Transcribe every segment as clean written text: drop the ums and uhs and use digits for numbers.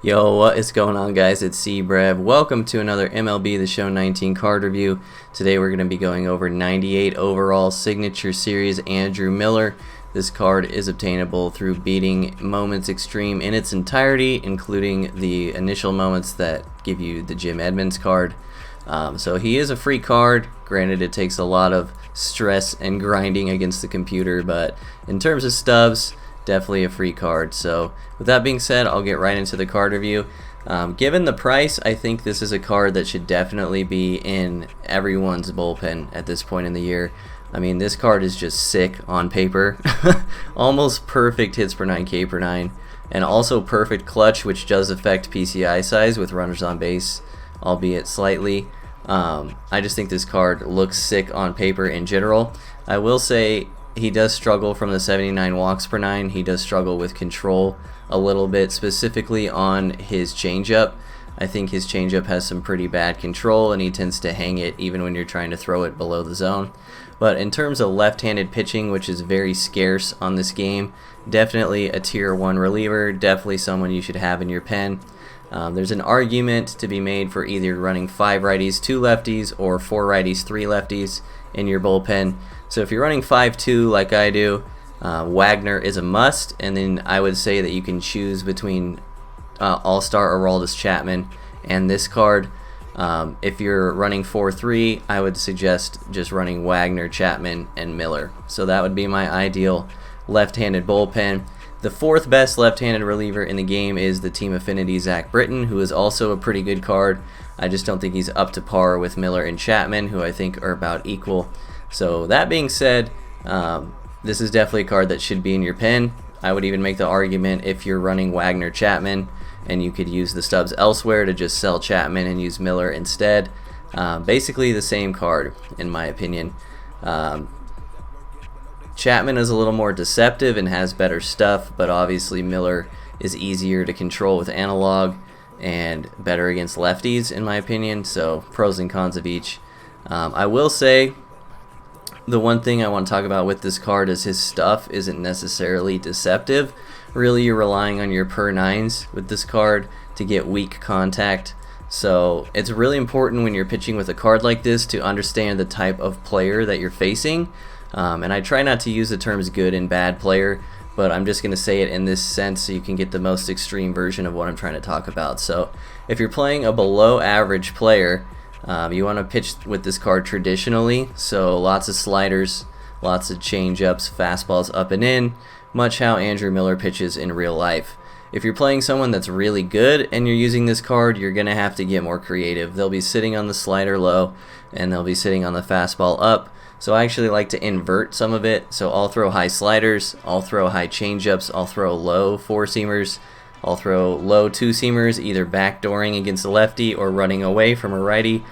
Yo, what is going on, guys? It's C-Brev. Welcome to another MLB The Show 19 card review. Today we're going to be going over 98 overall Signature Series Andrew Miller. This card is obtainable through beating Moments Extreme in its entirety, including the initial moments that give you the Jim Edmonds card. So he is a free card. Granted, it takes a lot of stress and grinding against the computer, but in terms of stubs, definitely a free card. So with that being said, I'll get right into the card review. Given the price, I think this is a card that should definitely be in everyone's bullpen at this point in the year. I mean, this card is just sick on paper. Almost perfect hits per 9, K per 9, and also perfect clutch, which does affect PCI size with runners on base, albeit slightly. I just think this card looks sick on paper in general. I will say he does struggle from the 79 walks per 9. He does struggle with control a little bit, specifically on his changeup. I think his changeup has some pretty bad control, and he tends to hang it even when you're trying to throw it below the zone. But in terms of left-handed pitching, which is very scarce on this game, definitely a tier 1 reliever, definitely someone you should have in your pen. There's an argument to be made for either running 5 righties, 2 lefties, or 4 righties, 3 lefties in your bullpen. So if you're running 5-2 like I do, Wagner is a must, and then I would say that you can choose between All-Star Aroldis Chapman and this card. If you're running 4-3, I would suggest just running Wagner, Chapman, and Miller. So that would be my ideal left-handed bullpen. The fourth best left-handed reliever in the game is the Team Affinity Zach Britton, who is also a pretty good card. I just don't think he's up to par with Miller and Chapman, who I think are about equal. So that being said, this is definitely a card that should be in your pen. I would even make the argument if you're running Wagner, Chapman, and you could use the stubs elsewhere to just sell Chapman and use Miller instead. Basically the same card, in my opinion. Chapman is a little more deceptive and has better stuff, but obviously Miller is easier to control with analog and better against lefties, in my opinion. So pros and cons of each. I will say the one thing I want to talk about with this card is his stuff isn't necessarily deceptive. Really, you're relying on your per 9s with this card to get weak contact. So it's really important when you're pitching with a card like this to understand the type of player that you're facing. And I try not to use the terms good and bad player, but I'm just going to say it in this sense so you can get the most extreme version of what I'm trying to talk about. So if you're playing a below average player, you want to pitch with this card traditionally, so lots of sliders, lots of changeups, fastballs up and in, much how Andrew Miller pitches in real life. If you're playing someone that's really good and you're using this card, you're going to have to get more creative. They'll be sitting on the slider low, and they'll be sitting on the fastball up. So I actually like to invert some of it. So I'll throw high sliders, I'll throw high changeups, I'll throw low 4-seamers, I'll throw low 2-seamers, either backdooring against a lefty or running away from a righty.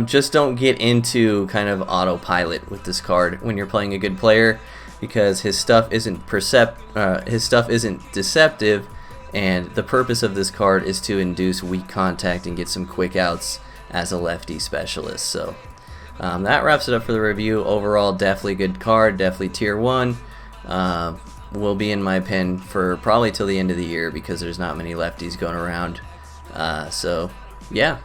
Just don't get into kind of autopilot with this card when you're playing a good player, because his stuff isn't deceptive, and the purpose of this card is to induce weak contact and get some quick outs as a lefty specialist. So that wraps it up for the review. Overall, definitely good card, definitely tier 1. Will be in my pen for probably till the end of the year because there's not many lefties going around. So yeah,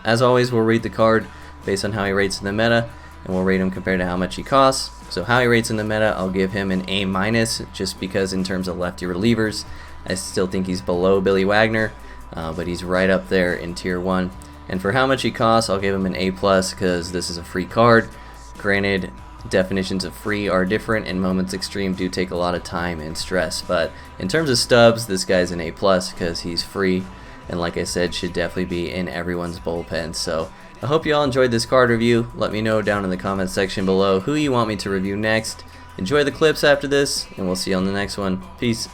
as always, we'll rate the card based on how he rates in the meta, and we'll rate him compared to how much he costs. So how he rates in the meta, I'll give him an A-, just because in terms of lefty relievers, I still think he's below Billy Wagner, but he's right up there in tier 1. And for how much he costs, I'll give him an A+, because this is a free card. Granted, definitions of free are different, and Moments Extreme do take a lot of time and stress. But in terms of stubs, this guy's an A+, because he's free, and like I said, should definitely be in everyone's bullpen. So I hope you all enjoyed this card review. Let me know down in the comments section below who you want me to review next. Enjoy the clips after this, and we'll see you on the next one. Peace.